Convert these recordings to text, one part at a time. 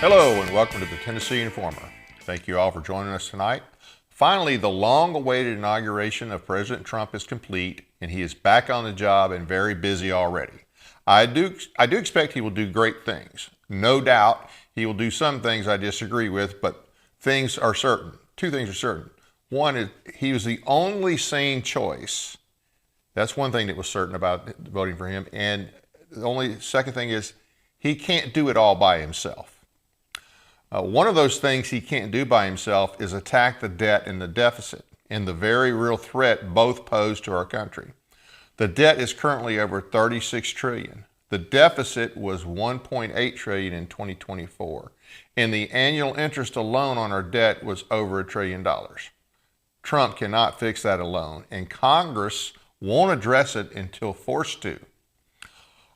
Hello and welcome to the Tennessee Informer. Thank you all for joining us tonight. Finally, the long-awaited inauguration of President Trump is complete and he is back on the job and very busy already. I do expect he will do great things. No doubt he will do some things I disagree with, but things are certain. Two things are certain. One is he was the only sane choice. That's one thing that was certain about voting for him. And the only second thing is he can't do it all by himself. One of those things he can't do by himself is attack the debt and the deficit and the very real threat both pose to our country. The debt is currently over $36 trillion. The deficit was $1.8 trillion in 2024, and the annual interest alone on our debt was over $1 trillion. Trump cannot fix that alone, and Congress won't address it until forced to.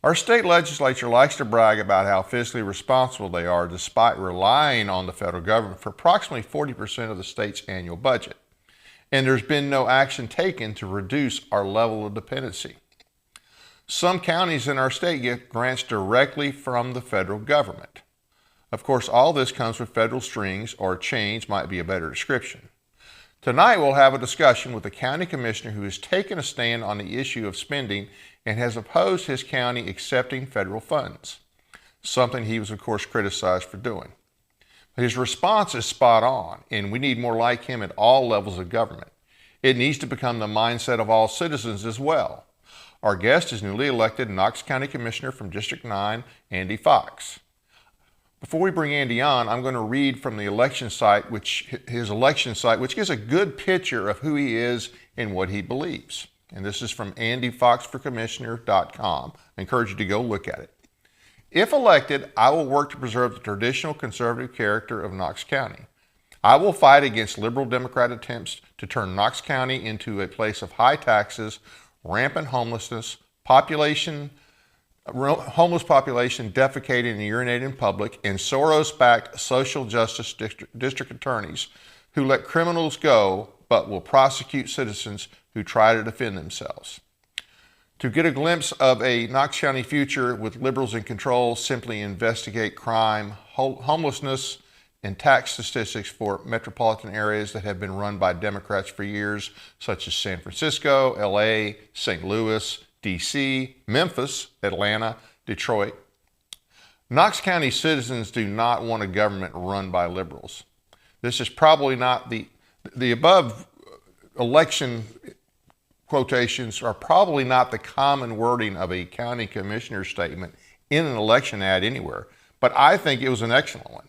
Our state legislature likes to brag about how fiscally responsible they are despite relying on the federal government for approximately 40% of the state's annual budget. And there's been no action taken to reduce our level of dependency. Some counties in our state get grants directly from the federal government. Of course, all this comes with federal strings, or chains might be a better description. Tonight we'll have a discussion with a county commissioner who has taken a stand on the issue of spending and has opposed his county accepting federal funds, something he was of course criticized for doing. But his response is spot on, and we need more like him at all levels of government. It needs to become the mindset of all citizens as well. Our guest is newly elected Knox County Commissioner from District 9, Andy Fox. Before we bring Andy on, I'm going to read from the election site, which gives a good picture of who he is and what he believes. And this is from andyfoxforcommissioner.com. I encourage you to go look at it. If elected, I will work to preserve the traditional conservative character of Knox County. I will fight against liberal Democrat attempts to turn Knox County into a place of high taxes, rampant homelessness, homeless population defecating and urinating in public, and Soros-backed social justice district attorneys who let criminals go but will prosecute citizens who try to defend themselves. To get a glimpse of a Knox County future with liberals in control, simply investigate crime, homelessness, and tax statistics for metropolitan areas that have been run by Democrats for years, such as San Francisco, LA, St. Louis, DC, Memphis, Atlanta, Detroit. Knox County citizens do not want a government run by liberals. This is probably not the above election quotations are probably not the common wording of a county commissioner statement in an election ad anywhere, but I think it was an excellent one.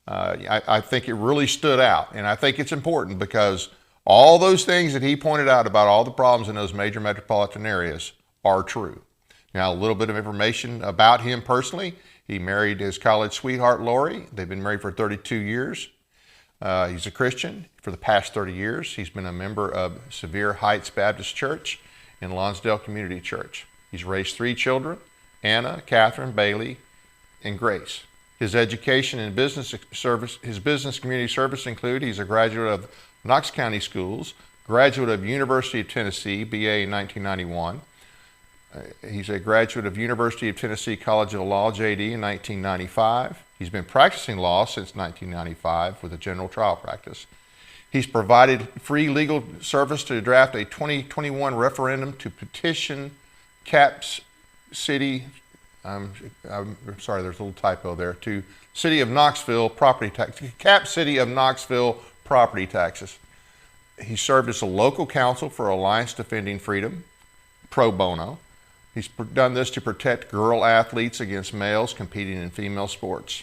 I think it really stood out, and I think it's important because all those things that he pointed out about all the problems in those major metropolitan areas are true. Now, a little bit of information about him personally. He married his college sweetheart, Lori. They've been married for 32 years. He's a Christian for the past 30 years. He's been a member of Sevier Heights Baptist Church and Lonsdale Community Church. He's raised 3 children, Anna, Catherine, Bailey, and Grace. His education and business community service include he's a graduate of Knox County Schools, graduate of University of Tennessee, BA in 1991. He's a graduate of University of Tennessee College of Law, JD, in 1995. He's been practicing law since 1995 with a general trial practice. He's provided free legal service to draft a 2021 referendum to petition Caps City, I'm sorry, there's a little typo there, to City of Knoxville property tax, Cap City of Knoxville property taxes. He served as a local counsel for Alliance Defending Freedom, pro bono. He's done this to protect girl athletes against males competing in female sports.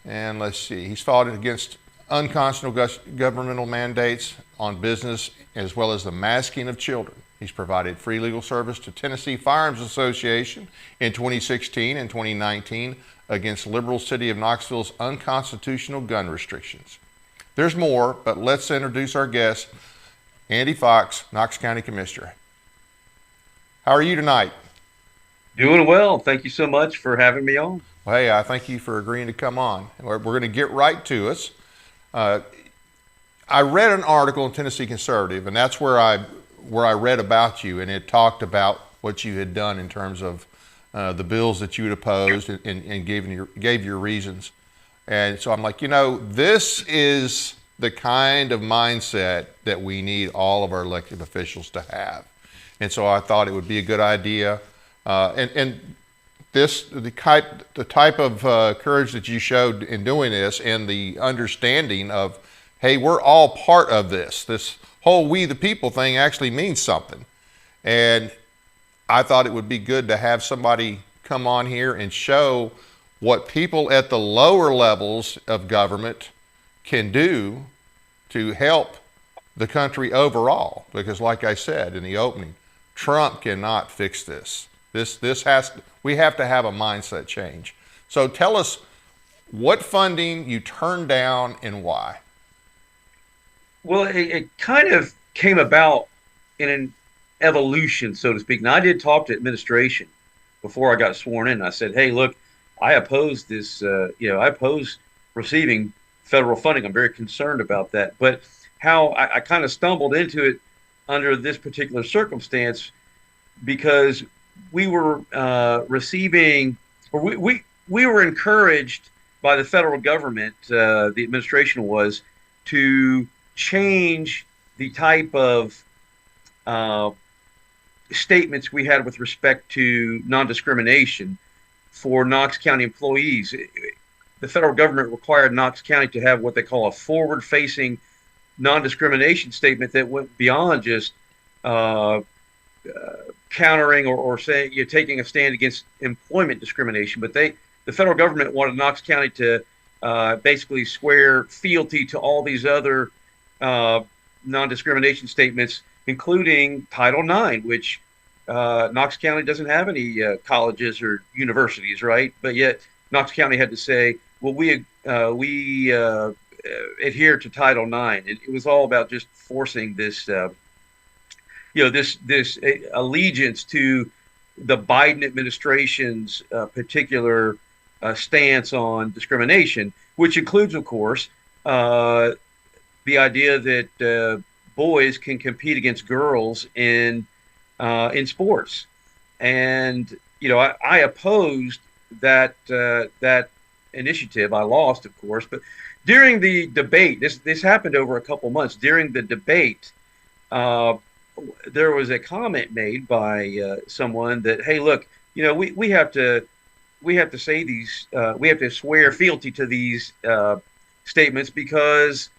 And let's see, he's fought against unconstitutional governmental mandates on business as well as the masking of children. He's provided free legal service to Tennessee Firearms Association in 2016 and 2019 against liberal City of Knoxville's unconstitutional gun restrictions. There's more, but let's introduce our guest, Andy Fox, Knox County Commissioner. How are you tonight? Doing well. Thank you so much for having me on. Well, hey, I thank you for agreeing to come on. We're going to get right to us. I read an article in Tennessee Conservative, and that's where I read about you, and it talked about what you had done in terms of the bills that you had opposed and gave your reasons. And so I'm like, this is the kind of mindset that we need all of our elected officials to have. And so I thought it would be a good idea. And the type of courage that you showed in doing this, and the understanding of, hey, we're all part of this. This whole "we the people" thing actually means something. And I thought it would be good to have somebody come on here and show what people at the lower levels of government can do to help the country overall. Because like I said in the opening, Trump cannot fix this. We have to have a mindset change. So tell us what funding you turned down and why. Well, it kind of came about in an evolution, so to speak. Now, I did talk to administration before I got sworn in. I said, "Hey, look, I oppose this. I oppose receiving federal funding. I'm very concerned about that." But how I kind of stumbled into it under this particular circumstance, because we were receiving, or we were encouraged by the federal government, the administration was, to change the type of statements we had with respect to non-discrimination for Knox County employees. The federal government required Knox County to have what they call a forward-facing non-discrimination statement that went beyond just countering or saying you're taking a stand against employment discrimination. But the federal government wanted Knox County to basically swear fealty to all these other non-discrimination statements, including Title IX, which Knox County doesn't have any colleges or universities, right? But yet Knox County had to say, well, we adhere to Title IX. It was all about just forcing this, this allegiance to the Biden administration's particular stance on discrimination, which includes, of course, the idea that boys can compete against girls in sports. And I opposed that initiative. I lost, of course, but during the debate, this happened over a couple months. During the debate, there was a comment made by someone that, hey, look, we have to say these, we have to swear fealty to these statements because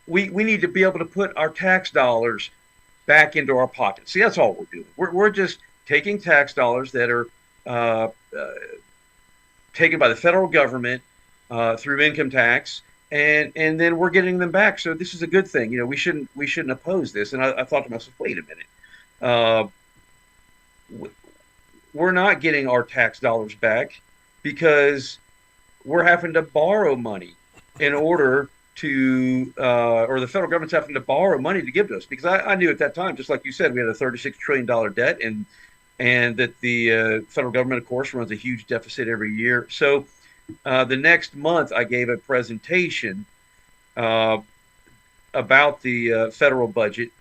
we need to be able to put our tax dollars back into our pockets. See, that's all we're doing. We're just taking tax dollars that are taken by the federal government through income tax, and then we're getting them back. So this is a good thing. We shouldn't oppose this. And I thought to myself, wait a minute. We're not getting our tax dollars back because we're having to borrow money in order to, or the federal government's having to borrow money to give to us. Because I knew at that time, just like you said, we had a $36 trillion debt, and that the federal government, of course, runs a huge deficit every year. So the next month, I gave a presentation about the federal budget,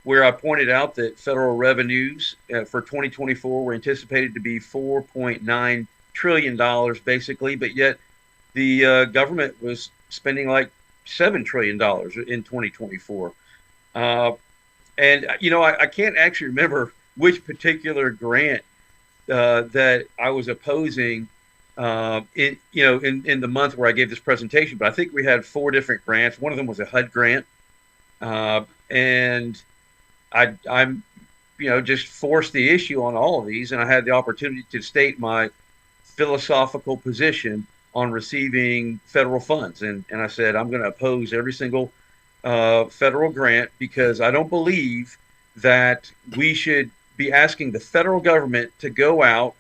where I pointed out that federal revenues for 2024 were anticipated to be $4.9 trillion, basically, but yet the government was spending like $7 trillion in 2024. And, I can't actually remember which particular grant that I was opposing in the month where I gave this presentation, but I think we had 4 different grants. One of them was a HUD grant. And I'm just forced the issue on all of these, and I had the opportunity to state my philosophical position on receiving federal funds. And I said, I'm going to oppose every single federal grant because I don't believe that we should be asking the federal government to go out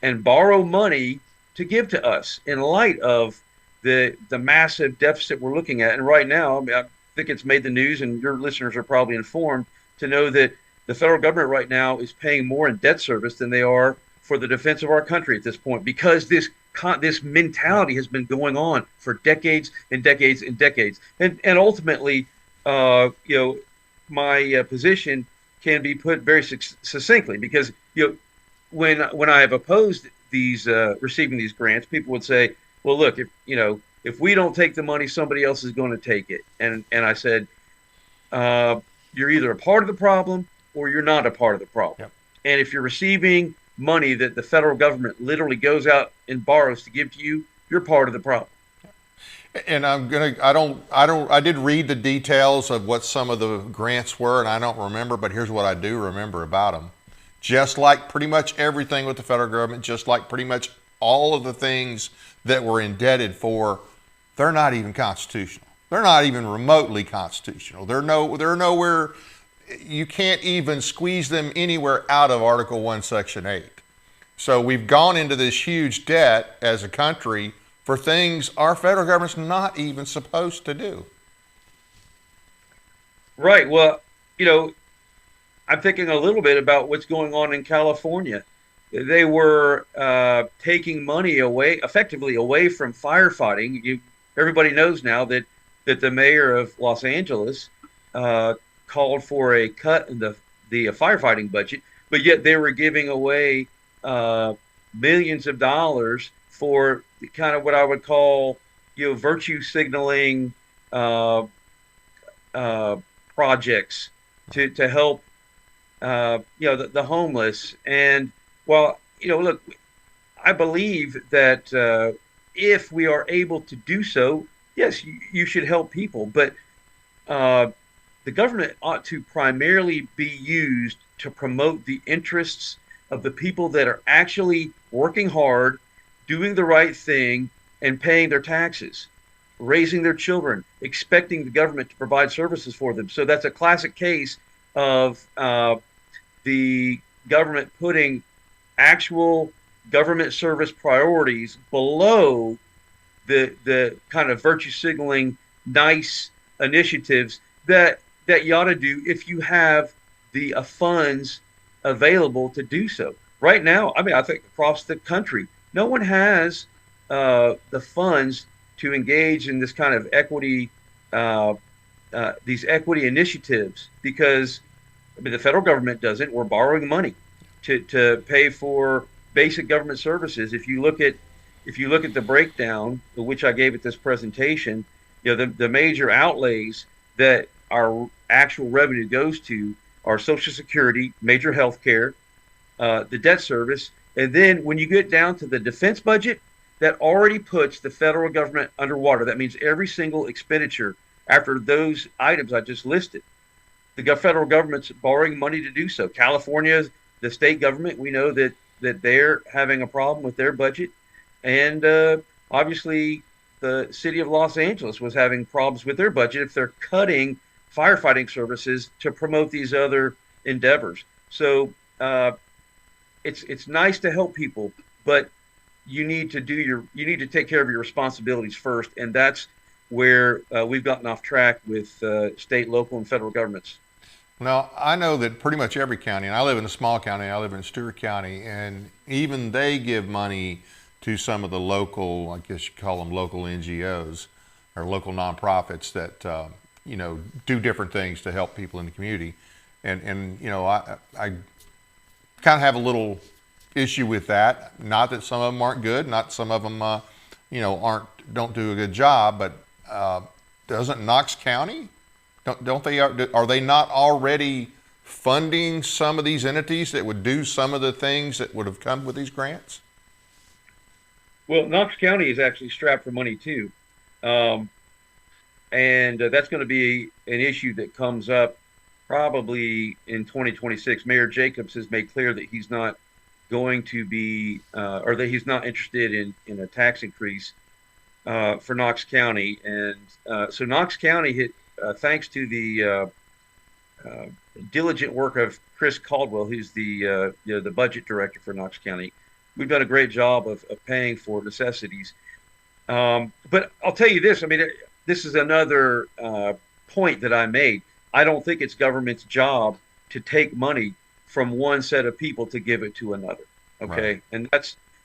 and borrow money to give to us in light of the massive deficit we're looking at. And right now, I think it's made the news, and your listeners are probably informed to know that the federal government right now is paying more in debt service than they are for the defense of our country at this point, because this mentality has been going on for decades and decades and decades. And ultimately, my position can be put very succinctly, because when I have opposed these receiving these grants, people would say, "Well, look, if we don't take the money, somebody else is going to take it." And I said, "You're either a part of the problem or you're not a part of the problem. Yep. And if you're receiving money that the federal government literally goes out and borrows to give to you, you're part of the problem." And I did read the details of what some of the grants were, and I don't remember, but here's what I do remember about them. Just like pretty much everything with the federal government, just like pretty much all of the things that we're indebted for, they're not even constitutional. They're not even remotely constitutional. They're nowhere, you can't even squeeze them anywhere out of Article 1, Section 8. So we've gone into this huge debt as a country for things our federal government's not even supposed to do. Right. Well, I'm thinking a little bit about what's going on in California. They were taking money away, effectively away from firefighting. Everybody knows now that the mayor of Los Angeles called for a cut in the firefighting budget, but yet they were giving away millions of dollars for kind of what I would call, virtue signaling projects to help, the homeless. And well, look, I believe that if we are able to do so, yes, you should help people, but the government ought to primarily be used to promote the interests of the people that are actually working hard, doing the right thing, and paying their taxes, raising their children, expecting the government to provide services for them. So that's a classic case of the government putting actual government service priorities below the kind of virtue signaling nice initiatives that you ought to do if you have the funds available to do so. Right now, I mean, I think across the country, no one has the funds to engage in this kind of equity, these equity initiatives, because I mean, the federal government doesn't. We're borrowing money to pay for basic government services. If you look at the breakdown, which I gave at this presentation, the major outlays that our actual revenue goes to are Social Security, major health care, the debt service, and then when you get down to the defense budget, that already puts the federal government underwater. That means every single expenditure after those items I just listed, the federal government's borrowing money to do so. California, the state government, we know that they're having a problem with their budget, and obviously the city of Los Angeles was having problems with their budget if they're cutting firefighting services to promote these other endeavors. So it's nice to help people, but you need to take care of your responsibilities first, and that's where we've gotten off track with state, local, and federal governments. Now, I know that pretty much every county, and I live in a small county, I live in Stewart County, and even they give money to some of the local, I guess you call them local NGOs or local nonprofits that, do different things to help people in the community. And I kind of have a little issue with that. Not that some of them aren't good, not some of them, don't do a good job, but doesn't Knox County, are they not already funding some of these entities that would do some of the things that would have come with these grants? Well, Knox County is actually strapped for money too. And that's going to be an issue that comes up probably in 2026. Mayor Jacobs has made clear that he's not going to be, or that he's not interested in a tax increase for Knox County. And so Knox County, thanks to the diligent work of Chris Caldwell, who's the budget director for Knox County, we've done a great job of paying for necessities. But I'll tell you this, I mean, this is another point that I made. I don't think it's government's job to take money from one set of people to give it to another. Okay. Right. And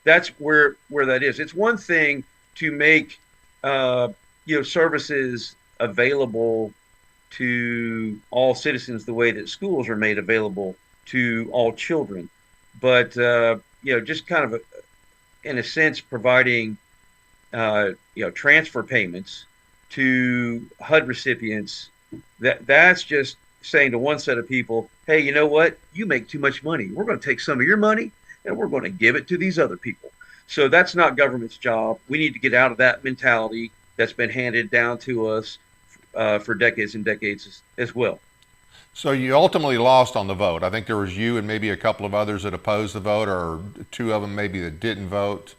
that's where that is. It's one thing to make, services available to all citizens the way that schools are made available to all children. But, just kind of in a sense, providing transfer payments to HUD recipients. That's just saying to one set of people, hey, you know what? You make too much money. We're going to take some of your money and we're going to give it to these other people. So that's not government's job. We need to get out of that mentality that's been handed down to us for decades and decades as well. So you ultimately lost on the vote. I think there was you and maybe a couple of others that opposed the vote, or two of them maybe that didn't vote.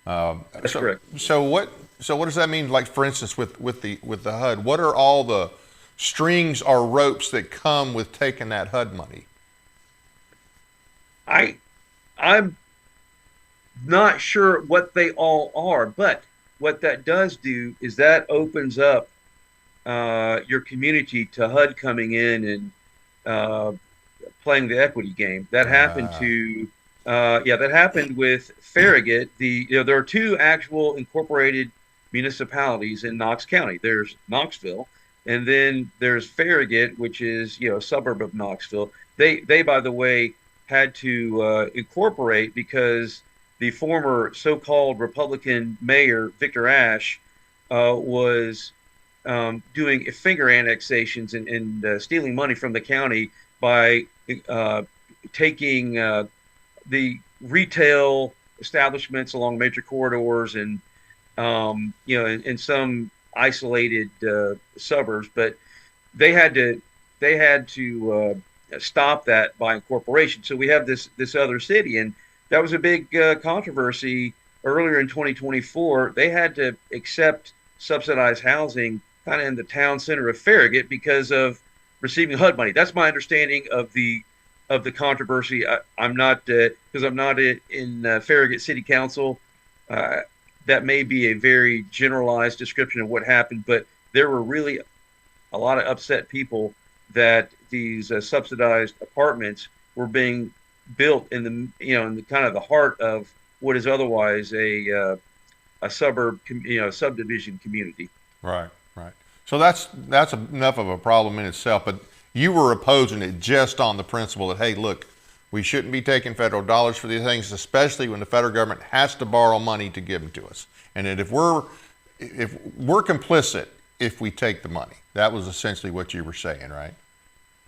That's correct. So what does that mean? Like, for instance, with the HUD, what are all the strings or ropes that come with taking that HUD money? I'm not sure what they all are, but what that does do is that opens up your community to HUD coming in and playing the equity game. That happened that happened with Farragut. There are two actual incorporated municipalities in Knox County. There's Knoxville, and then there's Farragut, which is a suburb of Knoxville. They by the way had to incorporate because the former so-called Republican mayor Victor Ashe was doing finger annexations and stealing money from the county by taking the retail establishments along major corridors and in some isolated suburbs, but they had to stop that by incorporation. So we have this other city, and that was a big controversy earlier in 2024. They had to accept subsidized housing kind of in the town center of Farragut because of receiving HUD money. That's my understanding of the controversy. I'm not because I'm not in Farragut City Council. That may be a very generalized description of what happened, but there were really a lot of upset people that these subsidized apartments were being built in the kind of the heart of what is otherwise a suburb, subdivision community. Right. So that's enough of a problem in itself. But you were opposing it just on the principle that, hey, look, we shouldn't be taking federal dollars for these things, especially when the federal government has to borrow money to give them to us. And that if we're complicit if we take the money. That was essentially what you were saying, right?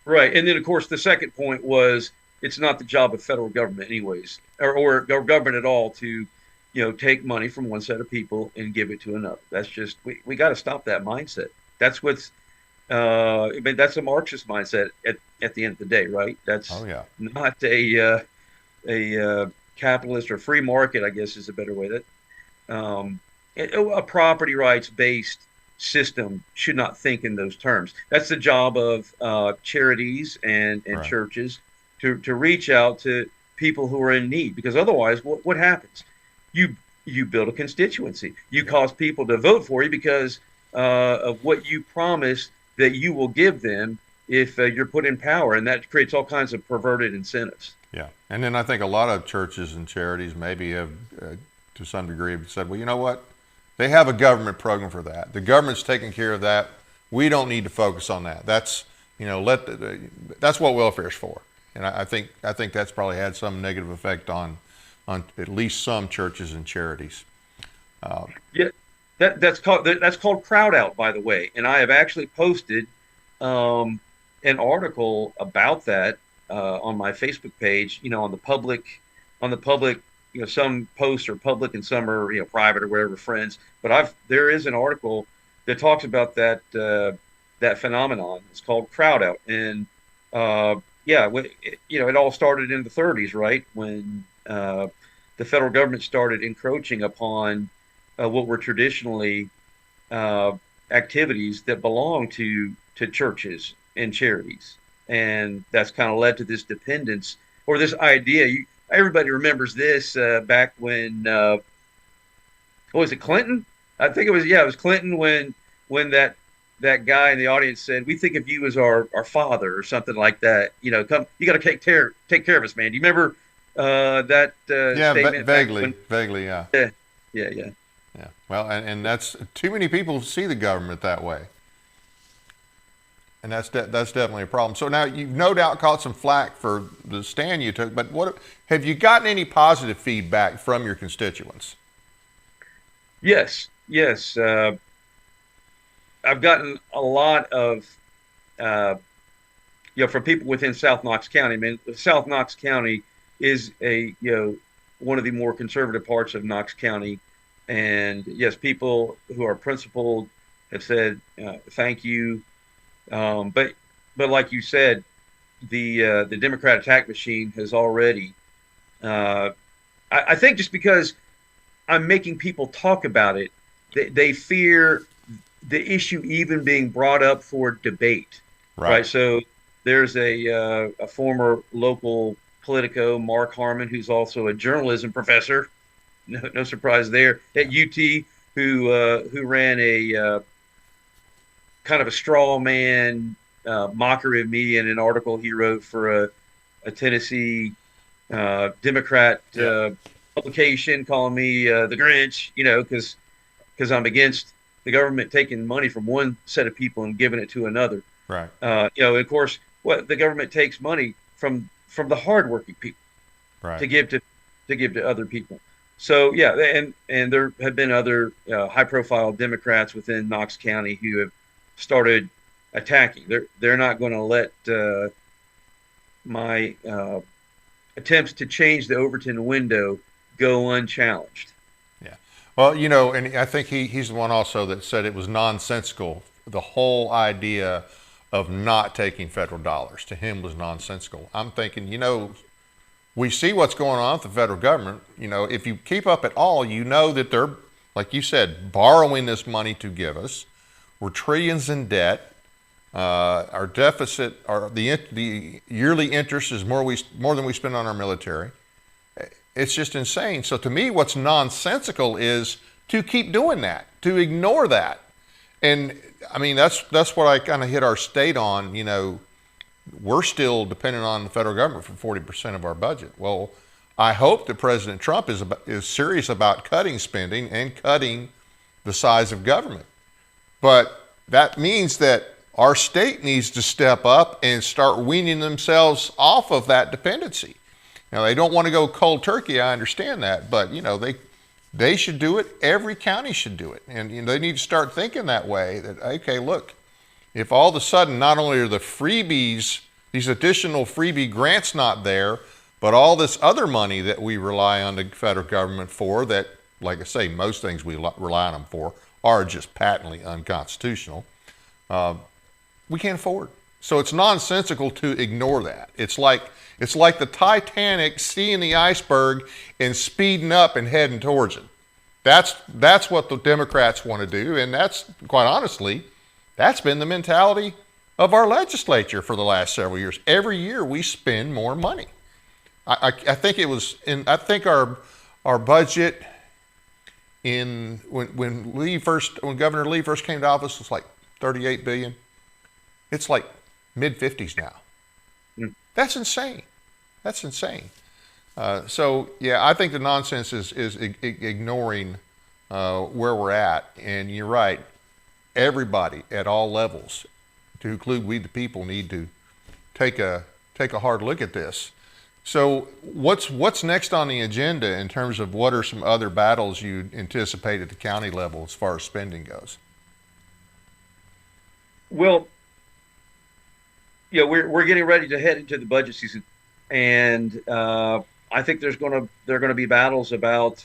Right. And then, of course, the second point was it's not the job of federal government anyways, or government at all to, take money from one set of people and give it to another. That's just, we got to stop that mindset. That's what's, that's a Marxist mindset at the end of the day, right? That's not a capitalist or free market, I guess is a better way that, a property rights based system should not think in those terms. That's the job of charities and right. churches to reach out to people who are in need, because otherwise what happens? You build a constituency. You cause people to vote for you because of what you promise that you will give them if you're put in power, and that creates all kinds of perverted incentives. Yeah, and then I think a lot of churches and charities maybe have, to some degree, have said, well, you know what? They have a government program for that. The government's taking care of that. We don't need to focus on that. That's that's what welfare is for. And I think that's probably had some negative effect on at least some churches and charities. That's called crowd out, by the way. And I have actually posted an article about that on my Facebook page. On the public. Some posts are public and some are private or whatever, friends. But there is an article that talks about that phenomenon. It's called crowd out, and it all started in the 30s, right, when the federal government started encroaching upon what were traditionally activities that belong to churches and charities, and that's kind of led to this dependence or this idea. Everybody remembers this back when, was it Clinton? I think it was Clinton when that guy in the audience said, "We think of you as our father," or something like that. Come, you got to take care of us, man. Do you remember that statement? Vaguely, yeah. Yeah. Well, and that's too many people see the government that way. And that's definitely a problem. So now you've no doubt caught some flack for the stand you took, but what have you gotten any positive feedback from your constituents? Yes, yes. I've gotten a lot of, uh, from people within South Knox County. I mean, South Knox County is one of the more conservative parts of Knox County. And yes, people who are principled have said, thank you. But like you said, the Democrat attack machine has already. Uh, I think just because I'm making people talk about it, they fear the issue even being brought up for debate, Right. right? So there's a former local Politico, Mark Harmon, who's also a journalism professor. No surprise there at UT, who ran a kind of a straw man mockery of me in an article he wrote for a Tennessee Democrat Yeah. publication, calling me the Grinch, because I'm against the government taking money from one set of people and giving it to another. Right. Of course, what the government takes money from the hardworking people Right. to give to other people. So yeah, and there have been other high-profile Democrats within Knox County who have started attacking. They're not going to let my attempts to change the Overton window go unchallenged. Yeah. Well, and I think he's the one also that said it was nonsensical. The whole idea of not taking federal dollars to him was nonsensical. I'm thinking, we see what's going on with the federal government. If you keep up at all, that they're, like you said, borrowing this money to give us. We're trillions in debt. Our deficit, the yearly interest is more than we spend on our military. It's just insane. So to me, what's nonsensical is to keep doing that, to ignore that. And I mean, that's what I kind of hit our state on. We're still dependent on the federal government for 40% of our budget. Well, I hope that President Trump is serious about cutting spending and cutting the size of government. But that means that our state needs to step up and start weaning themselves off of that dependency. Now, they don't want to go cold turkey, I understand that, but they should do it. Every county should do it. And they need to start thinking that way, that, okay, look, if all of a sudden not only are the freebies, these additional freebie grants not there, but all this other money that we rely on the federal government for, that, like I say, most things we rely on them for are just patently unconstitutional, we can't afford. So it's nonsensical to ignore that. It's like the Titanic seeing the iceberg and speeding up and heading towards it. That's what the Democrats want to do, and that's, quite honestly, that's been the mentality of our legislature for the last several years. Every year we spend more money. I think it was I think our budget when Governor Lee first came to office was like $38 billion. It's like mid-50s now. Mm. That's insane. That's insane. So yeah, I think the nonsense is ignoring where we're at. And you're right. Everybody at all levels, to include we the people, need to take a hard look at this. So what's next on the agenda in terms of what are some other battles you anticipate at the county level as far as spending goes? Well, we're getting ready to head into the budget season, and I think there are going to be battles about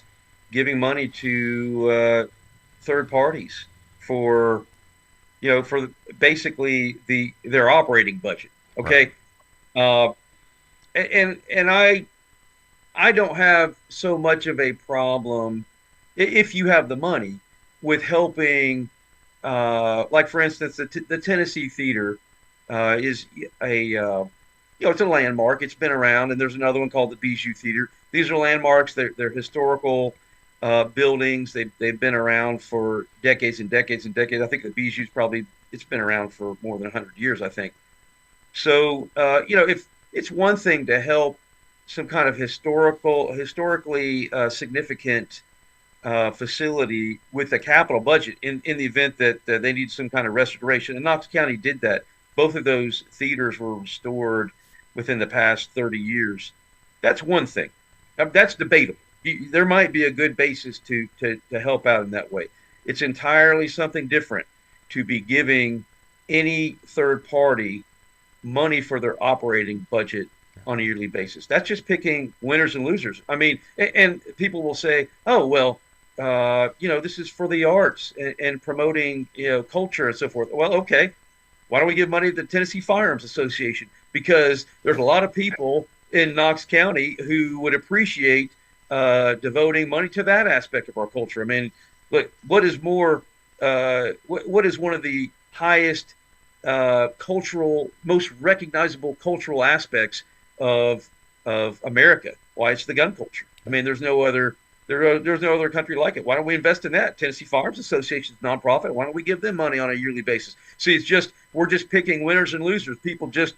giving money to third parties for basically their operating budget. Okay. Right. And I don't have so much of a problem if you have the money with helping, like for instance, the Tennessee Theater is it's a landmark. It's been around, and there's another one called the Bijou Theater. These are landmarks. They're historical buildings. They've been around for decades and decades and decades. I think the Bijou's it's been around for more than 100 years, I think. So if it's one thing to help some kind of historically significant facility with a capital budget in the event that they need some kind of restoration. And Knox County did that both of those theaters were restored within the past 30 years. That's one thing. That's debatable. There might be a good basis to help out in that way. It's entirely something different to be giving any third party money for their operating budget on a yearly basis. That's just picking winners and losers. I mean, and people will say, "Oh, well, this is for the arts and promoting, culture and so forth." Well, okay, why don't we give money to the Tennessee Firearms Association? Because there's a lot of people in Knox County who would appreciate devoting money to that aspect of our culture. I mean, look, what is more, what is one of the highest cultural, most recognizable cultural aspects of America? Why, it's the gun culture. I mean, there's no other country like it. Why don't we invest in that? Tennessee Firearms Association is nonprofit. Why don't we give them money on a yearly basis? See, we're just picking winners and losers. People just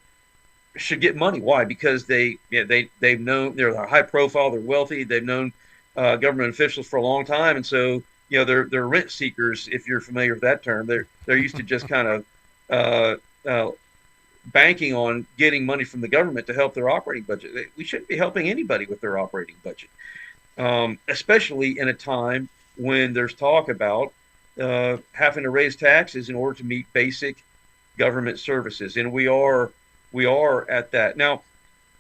should get money. Why? Because they've known, they're high profile, they're wealthy, they've known government officials for a long time, and so they're rent seekers. If you're familiar with that term, they're used to just kind of banking on getting money from the government to help their operating budget. We shouldn't be helping anybody with their operating budget, especially in a time when there's talk about having to raise taxes in order to meet basic government services, and we are at that now.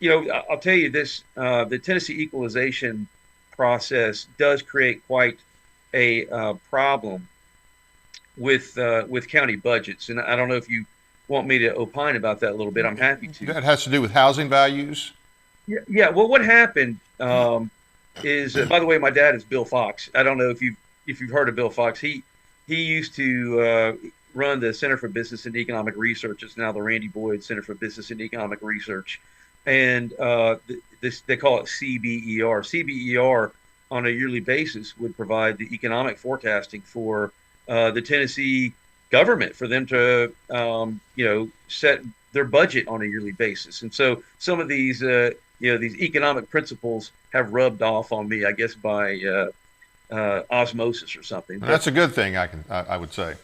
I'll tell you this: the Tennessee equalization process does create quite a problem with county budgets, and I don't know if you want me to opine about that a little bit. I'm happy to. That has to do with housing values. Yeah. Well, what happened is, by the way, my dad is Bill Fox. I don't know if you've heard of Bill Fox. He used to run the Center for Business and Economic Research. It's now the Randy Boyd Center for Business and Economic Research, and they call it CBER. CBER on a yearly basis would provide the economic forecasting for the Tennessee government, for them to set their budget on a yearly basis. And so some of these these economic principles have rubbed off on me, I guess, by osmosis or something. That's a good thing, I would say.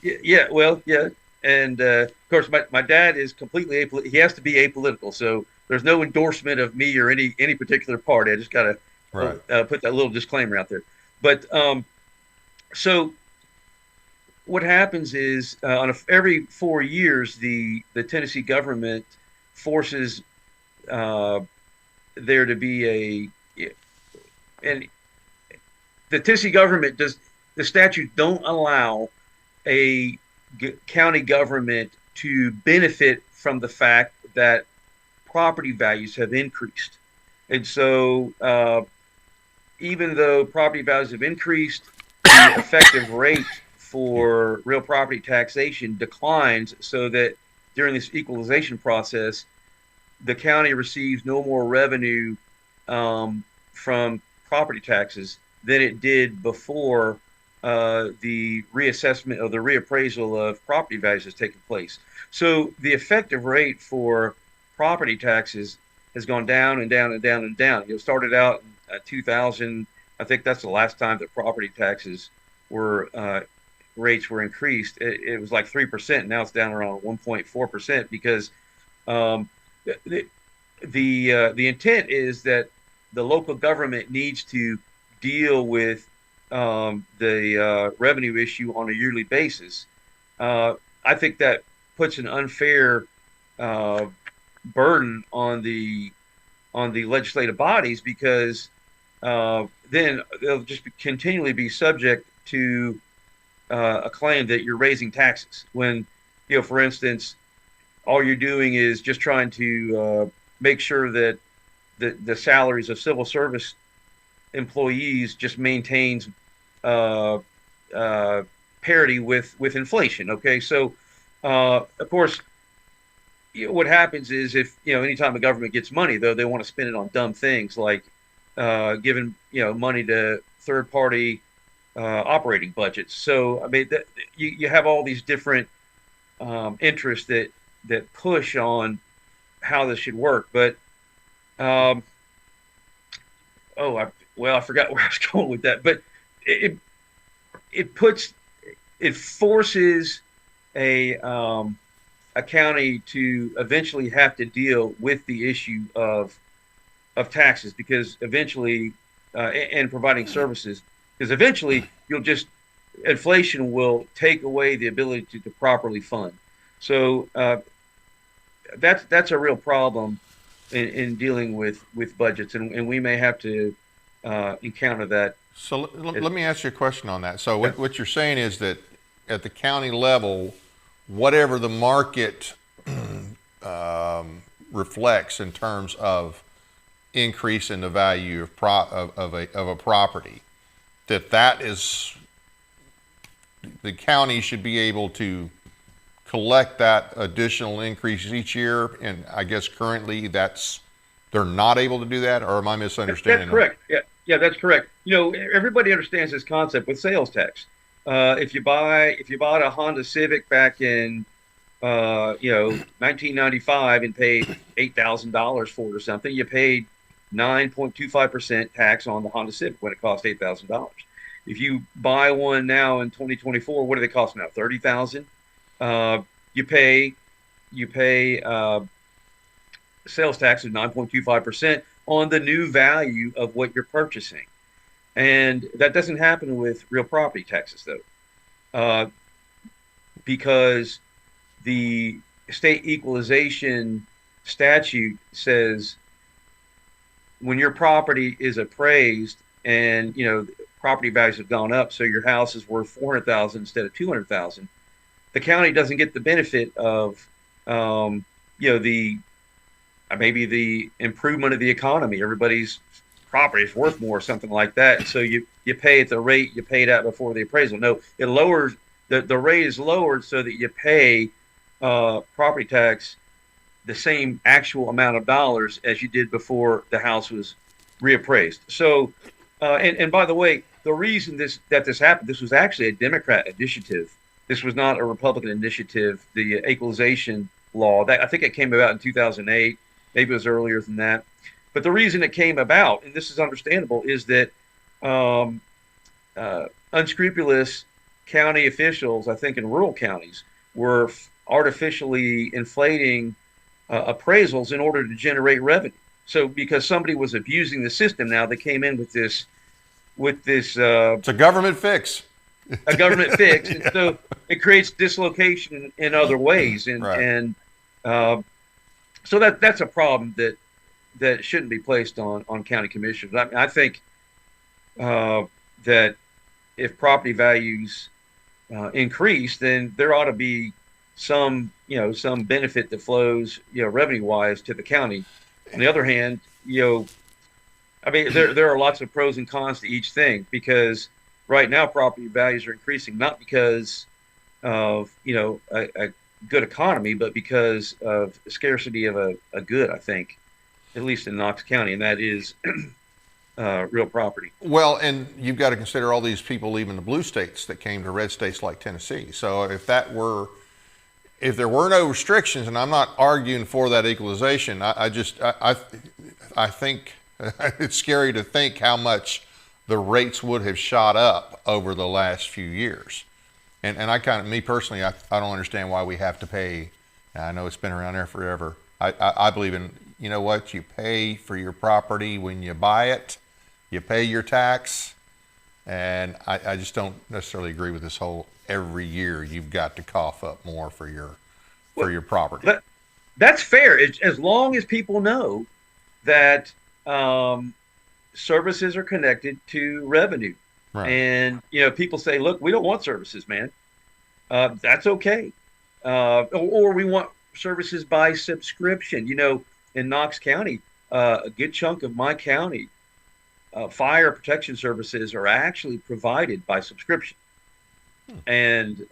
Yeah, well, yeah. And of course, my dad is completely he has to be apolitical, so there's no endorsement of me or any particular party. I just got to put that little disclaimer out there. But so what happens is, every 4 years, the Tennessee government forces there to be and the Tennessee government the statutes don't allow a county government to benefit from the fact that property values have increased. And so even though property values have increased, the effective rate for real property taxation declines, so that during this equalization process, the county receives no more revenue from property taxes than it did before the reassessment or the reappraisal of property values has taken place. So the effective rate for property taxes has gone down and down and down and down. It started out in 2000. I think that's the last time that property taxes rates were increased. It was like 3%. Now it's down around 1.4%, because the intent is that the local government needs to deal with the revenue issue on a yearly basis. I think that puts an unfair burden on the legislative bodies, because then they'll just continually be subject to a claim that you're raising taxes when, for instance, all you're doing is just trying to make sure that the salaries of civil service employees just maintains parity with inflation. Okay, so of course, what happens is, if anytime the government gets money, though, they want to spend it on dumb things like giving money to third party operating budgets. So I mean, you have all these different interests that push on how this should work. But I forgot where I was going with that. But it forces a a county to eventually have to deal with the issue of taxes, because eventually, and providing services, because eventually you'll just inflation will take away the ability to properly fund. So that's a real problem in dealing with budgets, and we may have to encounter that. So let me ask you a question on that. So Yeah. what you're saying is that at the county level, whatever the market reflects in terms of increase in the value of a property, that is the county should be able to collect that additional increase each year. And I guess currently they're not able to do that, or am I misunderstanding? That's correct. Yeah, that's correct. Everybody understands this concept with sales tax. If you bought a Honda Civic back in 1995 and paid $8,000 for it or something, you paid 9.25% tax on the Honda Civic when it cost $8,000. If you buy one now in 2024, what do they cost now? $30,000. You pay sales tax of 9.25% on the new value of what you're purchasing, and that doesn't happen with real property taxes though, because the state equalization statute says when your property is appraised and property values have gone up, so your house is worth 400,000 instead of 200,000, the county doesn't get the benefit of the maybe the improvement of the economy. Everybody's property is worth more, something like that. So you pay at the rate you paid out before the appraisal. No, it lowers the rate is lowered so that you pay property tax the same actual amount of dollars as you did before the house was reappraised. So, and by the way, the reason this happened, this was actually a Democrat initiative. This was not a Republican initiative. The equalization law, that I think it came about in 2008, maybe it was earlier than that. But the reason it came about, and this is understandable, is that unscrupulous county officials, I think in rural counties, were artificially inflating appraisals in order to generate revenue. So because somebody was abusing the system, now they came in with this it's a government fix. A government fix, and so it creates dislocation in other ways, and right. and so that's a problem that shouldn't be placed on county commissioners. I think that if property values increase, then there ought to be some benefit that flows revenue wise to the county. On the other hand, there are lots of pros and cons to each thing, because right now property values are increasing not because of a good economy, but because of scarcity of a good, I think, at least in Knox County, and that is real property. Well, and you've got to consider all these people leaving the blue states that came to red states like Tennessee. So if there were no restrictions, and I'm not arguing for that equalization, I think it's scary to think how much the rates would have shot up over the last few years. And me personally, I don't understand why we have to pay. I know it's been around there forever. I believe in, what you pay for your property when you buy it, you pay your tax. And I just don't necessarily agree with this whole every year you've got to cough up more for your property. But that's fair, as long as people know that services are connected to revenue. Right. And people say, look, we don't want services, man. That's okay. Or we want services by subscription. In Knox County, a good chunk of my county, fire protection services are actually provided by subscription. And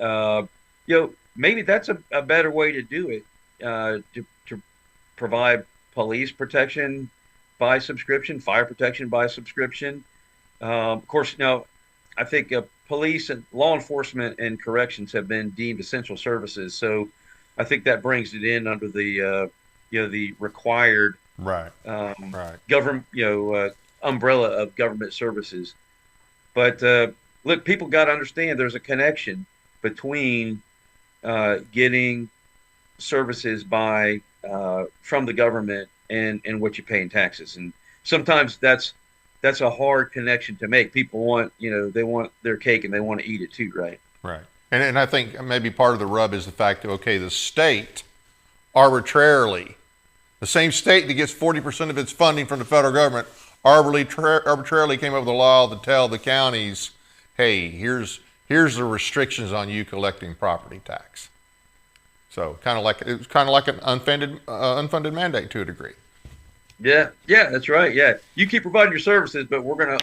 maybe that's a better way to do it, to provide police protection by subscription, fire protection by subscription. Of course, I think police and law enforcement and corrections have been deemed essential services. So I think that brings it in under the the required right. Government umbrella of government services. But look, people got to understand there's a connection between getting services by from the government and what you pay in taxes. And sometimes that's a hard connection to make. People want, they want their cake and they want to eat it too, right? Right. And I think maybe part of the rub is the fact that, okay, the state arbitrarily, the same state that gets 40% of its funding from the federal government, arbitrarily came up with a law to tell the counties, hey, here's the restrictions on you collecting property tax. So it was kind of like an unfunded mandate to a degree. Yeah, yeah, that's right. Yeah, you keep providing your services, but we're gonna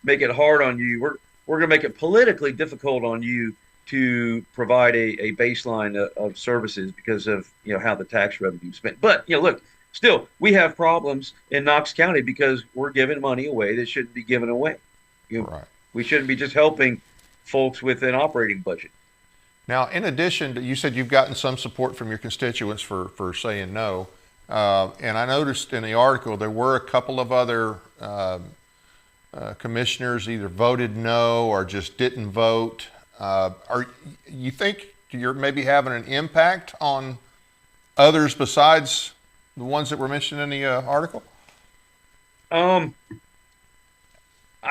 make it hard on you. We're gonna make it politically difficult on you to provide a baseline of services because of how the tax revenue is spent. But look, still we have problems in Knox County because we're giving money away that shouldn't be given away. Right. We shouldn't be just helping folks with an operating budget. Now, in addition, you said you've gotten some support from your constituents for saying no. And I noticed in the article there were a couple of other commissioners either voted no or just didn't vote. Are you think you're maybe having an impact on others besides the ones that were mentioned in the article? I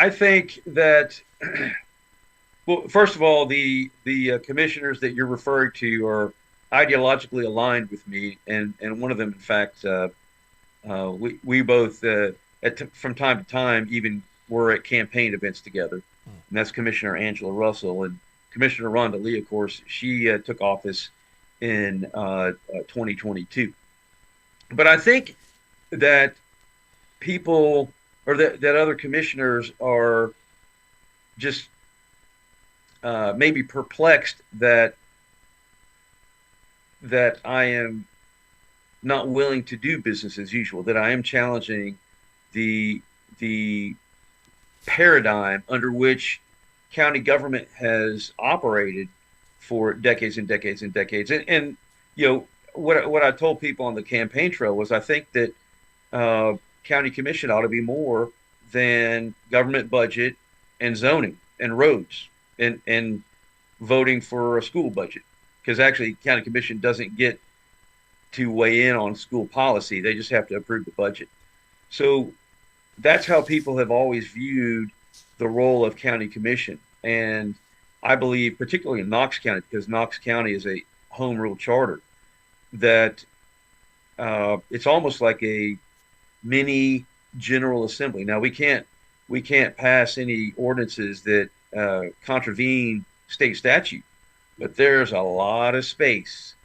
think that well, first of all, the commissioners that you're referring to are ideologically aligned with me, and one of them, in fact, we both from time to time even were at campaign events together, and that's Commissioner Angela Russell and Commissioner Rhonda Lee. Of course, she took office in 2022. But I think that people or that other commissioners are just maybe perplexed that I am not willing to do business as usual, that I am challenging the paradigm under which county government has operated for decades and decades and decades. And what I told people on the campaign trail was I think that county commission ought to be more than government budget and zoning and roads and voting for a school budget, because actually county commission doesn't get to weigh in on school policy. They just have to approve the budget. So that's how people have always viewed the role of county commission. And I believe, particularly in Knox County, because Knox County is a home rule charter, that it's almost like a mini General Assembly. Now we can't pass any ordinances that contravene state statute, but there's a lot of space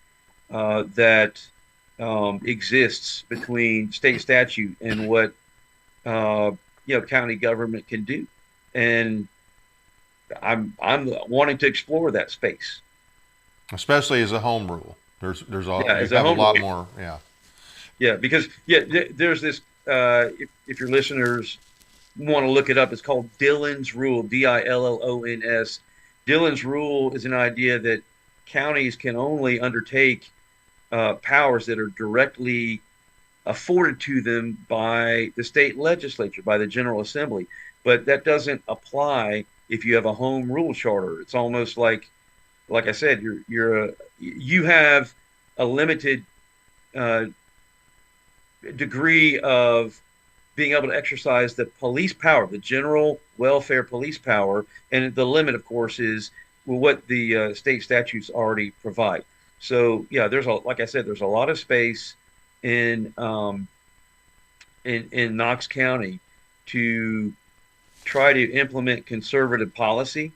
that exists between state statute and what county government can do, and I'm wanting to explore that space, especially as a home rule. There's a lot more. Yeah, because there's this. If your listeners want to look it up, it's called Dillon's Rule, Dillons. Dillon's Rule is an idea that counties can only undertake powers that are directly afforded to them by the state legislature, by the General Assembly. But that doesn't apply if you have a home rule charter. It's almost like I said, you have a limited degree of being able to exercise the police power, the general welfare police power, and the limit, of course, is what the state statutes already provide. So, like I said, there's a lot of space in Knox County to try to implement conservative policy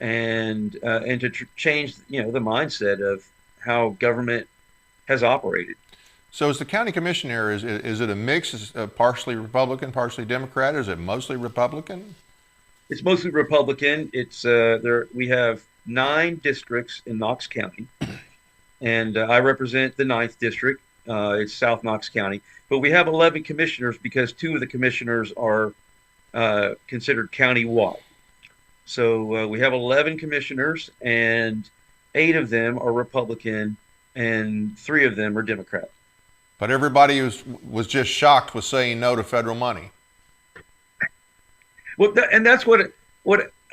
and to change the mindset of how government has operated. So is the county commission here, is it a mix? Is it partially Republican, partially Democrat? Or is it mostly Republican? It's mostly Republican. It's there. We have 9 districts in Knox County, and I represent the 9th district. It's South Knox County, but we have 11 commissioners because 2 of the commissioners are considered county-wide. So we have 11 commissioners, and 8 of them are Republican, and 3 of them are Democrat. But everybody was just shocked with saying no to federal money. Well, and that's what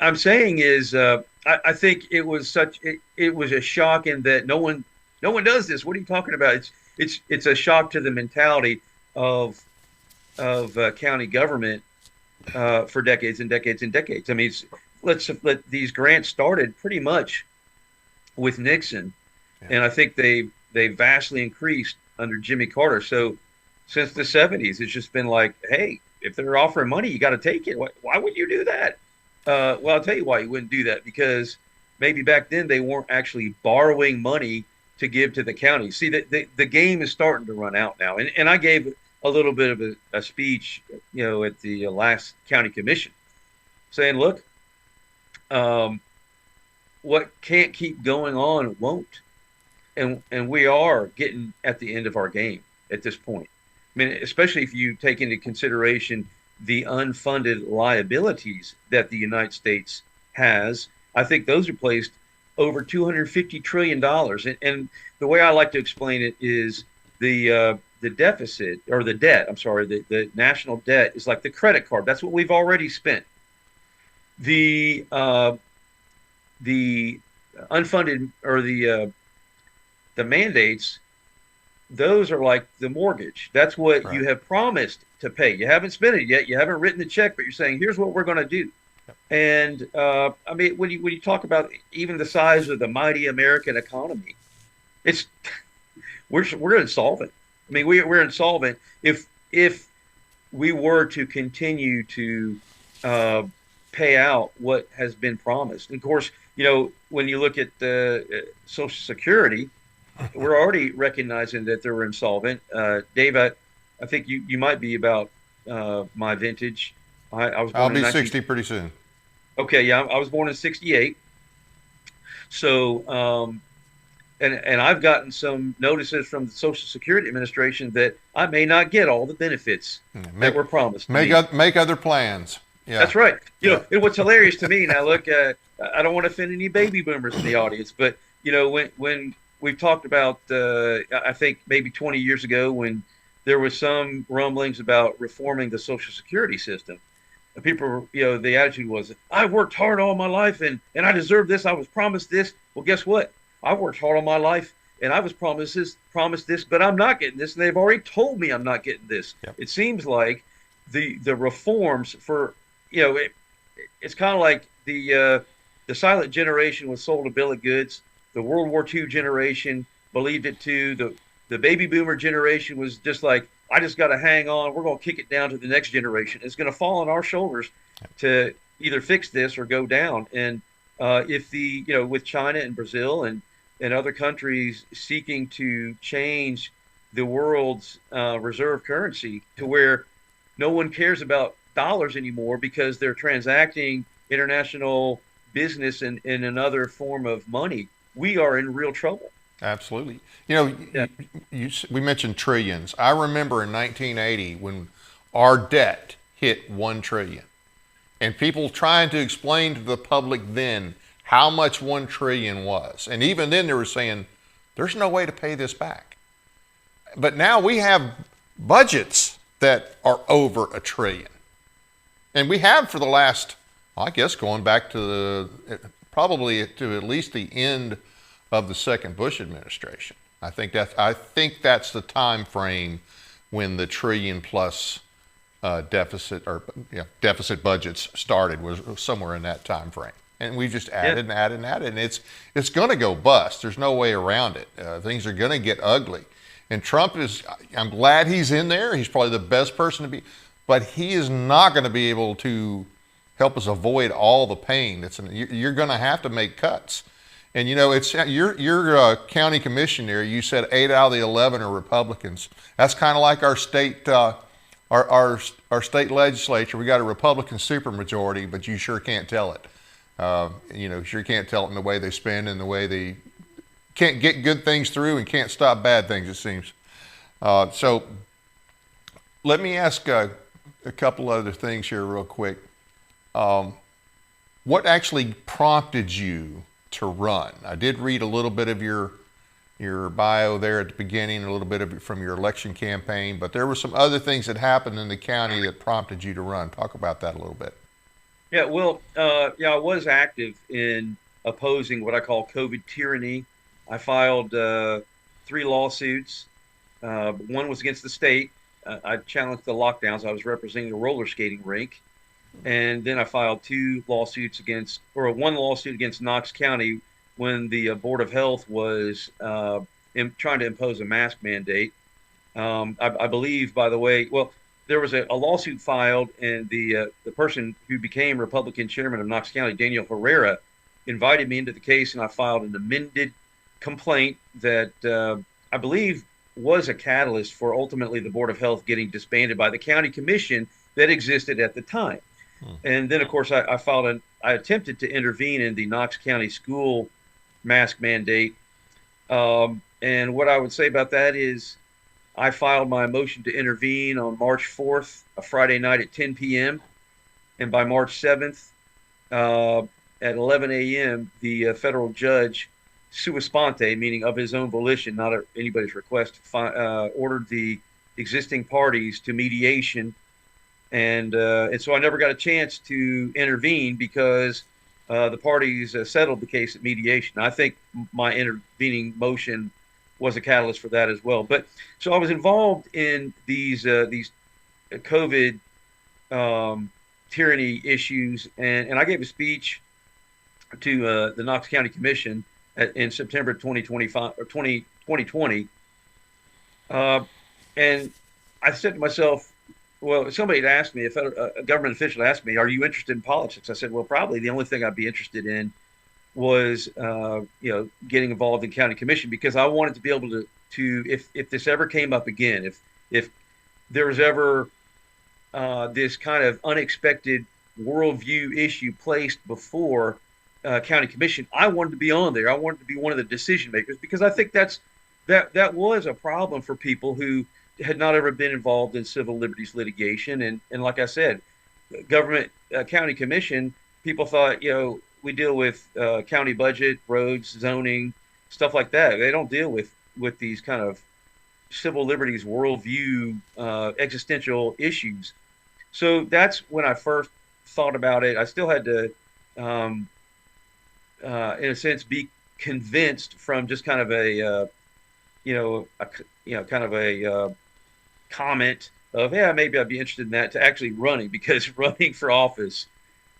I'm saying is I think it was a shock in that no one No one does this. What are you talking about? It's a shock to the mentality of county government for decades and decades and decades. I mean, let these grants started pretty much with Nixon, Yeah. and I think they vastly increased under Jimmy Carter. So since the 70s, it's just been like, hey, if they're offering money, you got to take it. Why would you do that? Well, I'll tell you why you wouldn't do that, because maybe back then they weren't actually borrowing money to give to the county. See, the game is starting to run out now. And I gave a little bit of a speech, at the last county commission saying, look, what can't keep going on won't. And we are getting at the end of our game at this point. I mean, especially if you take into consideration the unfunded liabilities that the United States has. I think those are placed over $250 trillion. And the way I like to explain it is the deficit, or the debt, I'm sorry, the national debt is like the credit card. That's what we've already spent. The unfunded, or the mandates, those are like the mortgage. That's what Right. you have promised to pay. You haven't spent it yet. You haven't written the check, but you're saying, here's what we're going to do. Yep. And I mean, when you talk about even the size of the mighty American economy, it's we're insolvent. I mean, we're insolvent if we were to continue to pay out what has been promised. And of course, when you look at Social Security, we're already recognizing that they're insolvent. Dave, I think you might be about my vintage. I was born I'll in be 19 60 pretty soon. Okay, yeah, I was born in '68. So, and I've gotten some notices from the Social Security Administration that I may not get all the benefits that were promised to me. Make other plans. Yeah. That's right. Yeah. And what's hilarious to me now, look, I don't want to offend any baby boomers in the audience, but when we've talked about, I think maybe 20 years ago, when there was some rumblings about reforming the Social Security system, and people, the attitude was, I worked hard all my life and I deserve this. I was promised this. Well, guess what? I worked hard all my life and I was promised this, but I'm not getting this. And they've already told me I'm not getting this. Yep. It seems like the reforms for, it's kind of like the silent generation was sold a bill of goods. The World War II generation believed it too. The baby boomer generation was just like, I just got to hang on. We're going to kick it down to the next generation. It's going to fall on our shoulders to either fix this or go down. And if with China and Brazil and other countries seeking to change the world's reserve currency to where no one cares about dollars anymore because they're transacting international business in another form of money, we are in real trouble. Absolutely. Yeah. We mentioned trillions. I remember in 1980 when our debt hit 1 trillion, and people trying to explain to the public then how much 1 trillion was. And even then they were saying, there's no way to pay this back. But now we have budgets that are over 1 trillion. And we have for the last, I guess, going back to probably to at least the end of the second Bush administration. I think that's the time frame when the trillion plus deficit budgets started, was somewhere in that time frame. And we just added and added and added, and it's going to go bust. There's no way around it. Things are going to get ugly. And Trump I'm glad he's in there. He's probably the best person to be, but he is not going to be able to help us avoid all the pain. You're going to have to make cuts. And it's your county commissioner. You said 8 out of the 11 are Republicans. That's kind of like our state our state legislature. We got a Republican supermajority, but you sure can't tell it. Sure can't tell it in the way they spend and the way they can't get good things through and can't stop bad things, it seems. So let me ask a couple other things here real quick. What actually prompted you to run? I did read a little bit of your bio there at the beginning, a little bit of it from your election campaign, but there were some other things that happened in the county that prompted you to run. Talk about that a little bit. Yeah, well, I was active in opposing what I call COVID tyranny. I filed three lawsuits. One was against the state. I challenged the lockdowns. I was representing a roller skating rink. And then I filed two lawsuits one lawsuit against Knox County when the Board of Health was trying to impose a mask mandate. I believe, by the way, well, there was a lawsuit filed, and the person who became Republican chairman of Knox County, Daniel Herrera, invited me into the case, and I filed an amended complaint that I believe was a catalyst for ultimately the Board of Health getting disbanded by the county commission that existed at the time. And then, of course, I attempted to intervene in the Knox County school mask mandate. And what I would say about that is I filed my motion to intervene on March 4th, a Friday night at 10 p.m. And by March 7th, at 11 a.m., the federal judge, sua sponte, meaning of his own volition, not at anybody's request, ordered the existing parties to mediation. And so I never got a chance to intervene because the parties settled the case at mediation. I think my intervening motion was a catalyst for that as well. But so I was involved in these COVID tyranny issues, and I gave a speech to the Knox County Commission in September 2025 or 2020, and I said to myself, well, somebody had asked me, a government official asked me, "Are you interested in politics?" I said, "Well, probably the only thing I'd be interested in was, getting involved in county commission, because I wanted to be able to if this ever came up again, if there was ever this kind of unexpected worldview issue placed before county commission, I wanted to be on there. I wanted to be one of the decision makers, because I think that was a problem for people who had not ever been involved in civil liberties litigation. And like I said, government county commission, people thought, we deal with county budget, roads, zoning, stuff like that. They don't deal with these kind of civil liberties worldview existential issues. So that's when I first thought about it. I still had to, in a sense, be convinced from just kind of a comment of, yeah, maybe I'd be interested in that, to actually running, because running for office,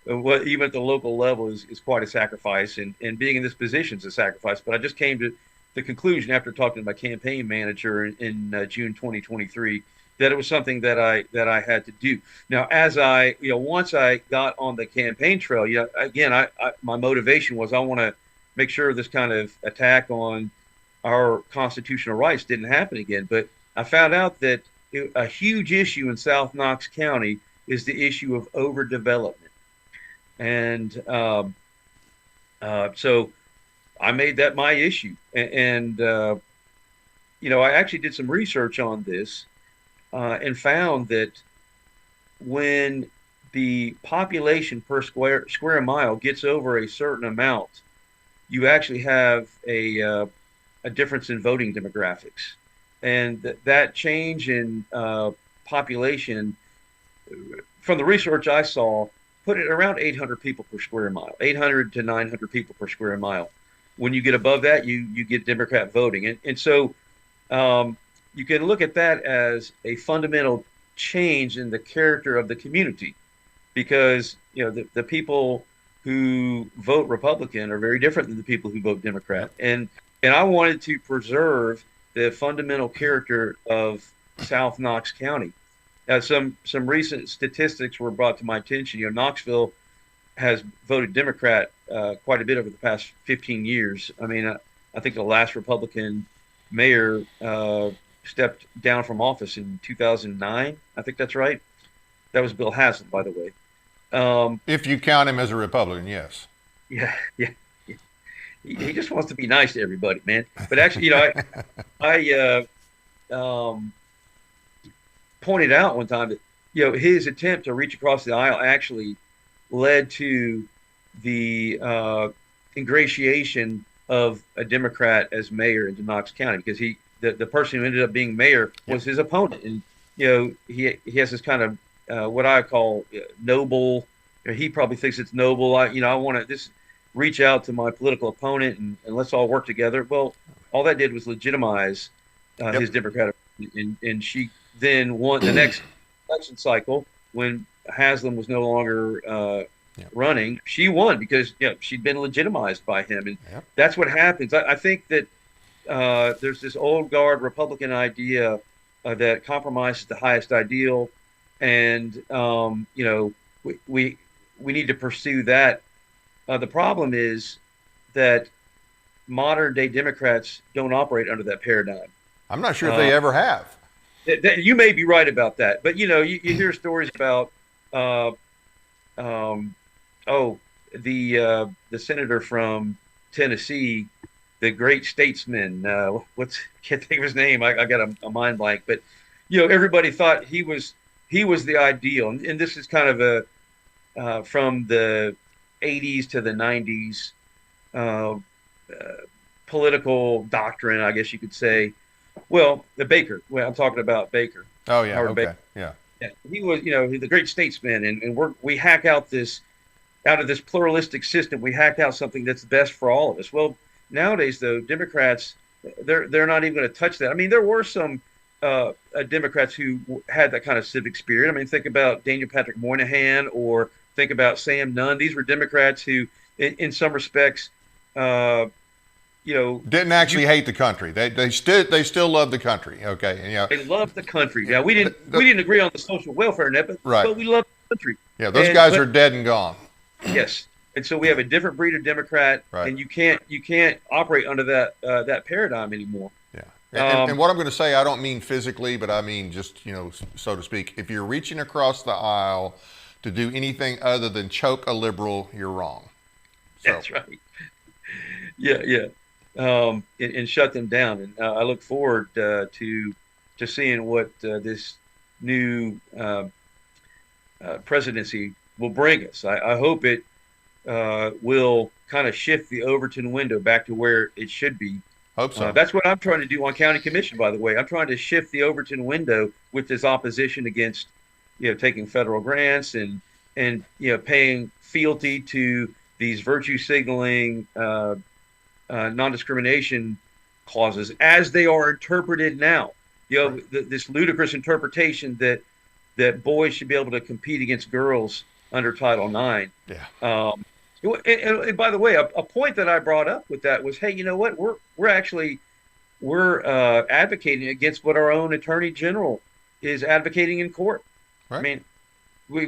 even at the local level, is quite a sacrifice, and being in this position is a sacrifice. But I just came to the conclusion after talking to my campaign manager in June 2023 that it was something that I had to do. Now, as once I got on the campaign trail, again, my motivation was I want to make sure this kind of attack on our constitutional rights didn't happen again. But I found out that a huge issue in South Knox County is the issue of overdevelopment. And so I made that my issue. And I actually did some research on this and found that when the population per square mile gets over a certain amount, you actually have a difference in voting demographics. And that change in population, from the research I saw, put it around 800 people per square mile, 800 to 900 people per square mile. When you get above that, you get Democrat voting. And so you can look at that as a fundamental change in the character of the community, because the people who vote Republican are very different than the people who vote Democrat. And I wanted to preserve the fundamental character of South Knox County. Some recent statistics were brought to my attention. Knoxville has voted Democrat quite a bit over the past 15 years. I mean, I think the last Republican mayor stepped down from office in 2009. I think that's right. That was Bill Haslam, by the way. If you count him as a Republican, yes. Yeah. He just wants to be nice to everybody, man. But actually, I pointed out one time that his attempt to reach across the aisle actually led to the ingratiation of a Democrat as mayor in Knox County, because the person who ended up being mayor was his opponent, and he has this kind of what I call noble. He probably thinks it's noble. I want to reach out to my political opponent and let's all work together. Well, all that did was legitimize Yep. his Democratic, and she then won the next election cycle when Haslam was no longer Yep. running. She won because she'd been legitimized by him, and Yep. that's what happens. I think that there's this old guard Republican idea that compromise is the highest ideal, and we need to pursue that. The problem is that modern day Democrats don't operate under that paradigm. I'm not sure if Uh, they ever have. you may be right about that, but you hear stories about uh, um, oh the senator from Tennessee, the great statesman. Can't think of his name. I got a mind blank, but everybody thought he was the ideal, and this is kind of a from the 80s to the 90s uh, uh, political doctrine, I guess you could say. Well, the Baker. Well, I'm talking about Baker. Oh yeah. Howard Okay. Baker. Yeah. Yeah, he was, the great statesman, and we hack out of this pluralistic system. We hacked out something that's best for all of us. Well, nowadays though, Democrats they're not even going to touch that. I mean, there were some Democrats who had that kind of civic spirit. I mean, think about Daniel Patrick Moynihan, or think about Sam Nunn. These were Democrats who, in some respects, uh, Didn't actually hate the country. They still love the country. Okay. And, they loved the country. Now the- we didn't agree on the social welfare net, Right. but we loved the country. yeah, those And- guys but- are dead and gone. Yes, and so we have a different breed of Democrat, Right. and you can't operate under that paradigm anymore. Yeah. And what I'm going to say, I don't mean physically, but I mean just, so to speak. If you're reaching across the aisle to do anything other than choke a liberal, you're wrong. So, That's right. Yeah, yeah, and shut them down. And I look forward to seeing what this new presidency will bring us. I hope it will kind of shift the Overton window back to where it should be. hope so. That's what I'm trying to do on county commission, by the way. I'm trying to shift the Overton window with this opposition against, taking federal grants and paying fealty to these virtue signaling non-discrimination clauses as they are interpreted now. This ludicrous interpretation that boys should be able to compete against girls under Title IX. Yeah. And by the way, a point that I brought up with that was, hey, you know what? We're advocating against what our own Attorney General is advocating in court. Right. I mean,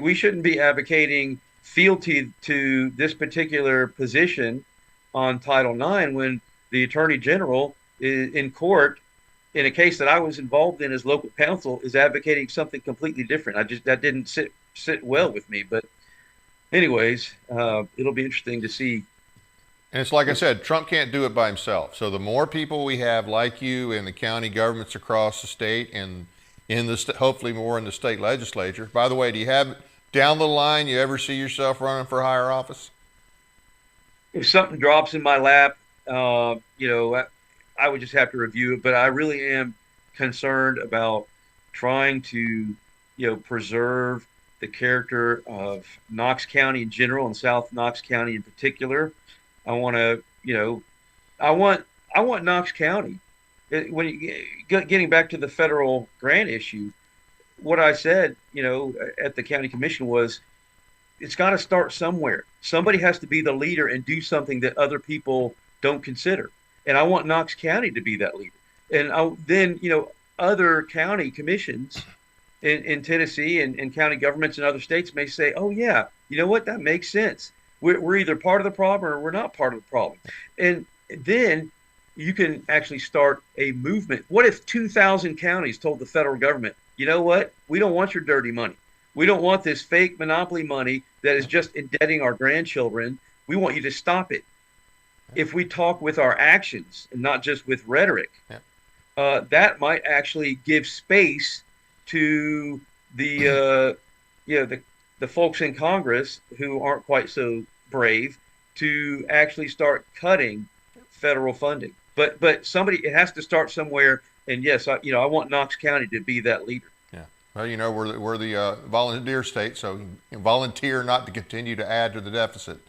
we shouldn't be advocating fealty to this particular position on Title IX when the Attorney General is in court in a case that I was involved in as local counsel is advocating something completely different. That didn't sit well with me. But anyways, it'll be interesting to see. And it's like I said, Trump can't do it by himself. So the more people we have like you in the county governments across the state and hopefully more in the state legislature. By the way, do you have down the line, you ever see yourself running for higher office? If something drops in my lap, I would just have to review it. But I really am concerned about trying to, preserve the character of Knox County in general and South Knox County in particular. I want to, I want Knox County. Getting back to the federal grant issue, what I said, at the county commission was, it's got to start somewhere. Somebody has to be the leader and do something that other people don't consider. And I want Knox County to be that leader. And then, other county commissions in Tennessee and county governments in other states may say, oh, yeah, you know what? That makes sense. We're either part of the problem or we're not part of the problem. And then you can actually start a movement. What if 2,000 counties told the federal government, you know what? We don't want your dirty money. We don't want this fake monopoly money that is just indebting our grandchildren. We want you to stop it. If we talk with our actions and not just with rhetoric, that might actually give space to the folks in Congress who aren't quite so brave to actually start cutting federal funding. But it has to start somewhere. And yes, I want Knox County to be that leader. Yeah. Well, we're the volunteer state, so you can volunteer not to continue to add to the deficit.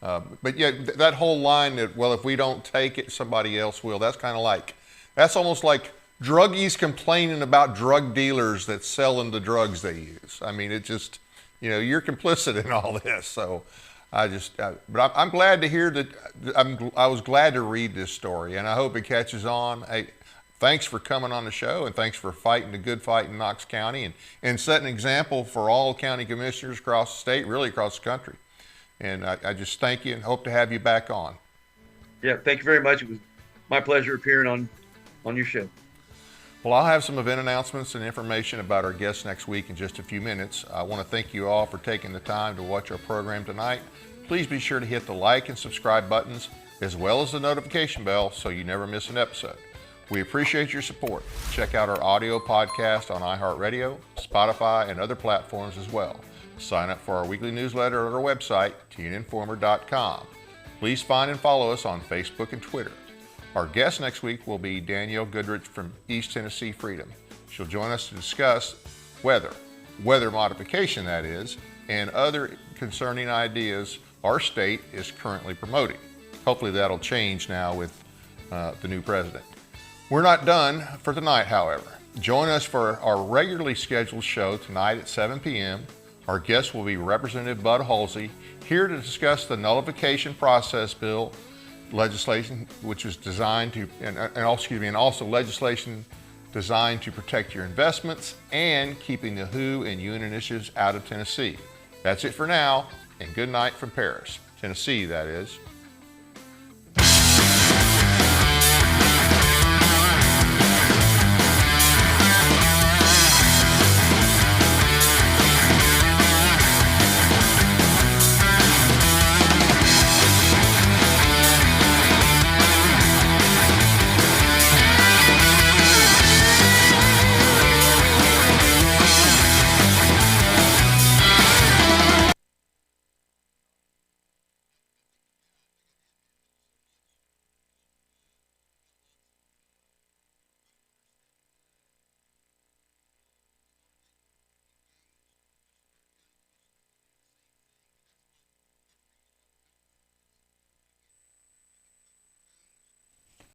But yeah, that whole line that, well, if we don't take it, somebody else will. That's almost like druggies complaining about drug dealers that's selling the drugs they use. I mean, it just, you're complicit in all this. So but I'm glad to hear that. I was glad to read this story, and I hope it catches on. Hey, thanks for coming on the show, and thanks for fighting the good fight in Knox County and setting an example for all county commissioners across the state, really across the country. And I just thank you and hope to have you back on. Yeah, thank you very much. It was my pleasure appearing on your show. Well, I'll have some event announcements and information about our guests next week in just a few minutes. I want to thank you all for taking the time to watch our program tonight. Please be sure to hit the like and subscribe buttons, as well as the notification bell, so you never miss an episode. We appreciate your support. Check out our audio podcast on iHeartRadio, Spotify, and other platforms as well. Sign up for our weekly newsletter at our website, teeninformer.com. Please find and follow us on Facebook and Twitter. Our guest next week will be Danielle Goodrich from East Tennessee Freedom. She'll join us to discuss weather modification that is, and other concerning ideas our state is currently promoting. Hopefully that'll change now with the new president. We're not done for tonight, however. Join us for our regularly scheduled show tonight at 7 p.m. Our guest will be Representative Bud Halsey, here to discuss the nullification process bill legislation, which was designed to, and also legislation designed to protect your investments and keeping the WHO and UN initiatives out of Tennessee. That's it for now, and good night from Paris, Tennessee, that is.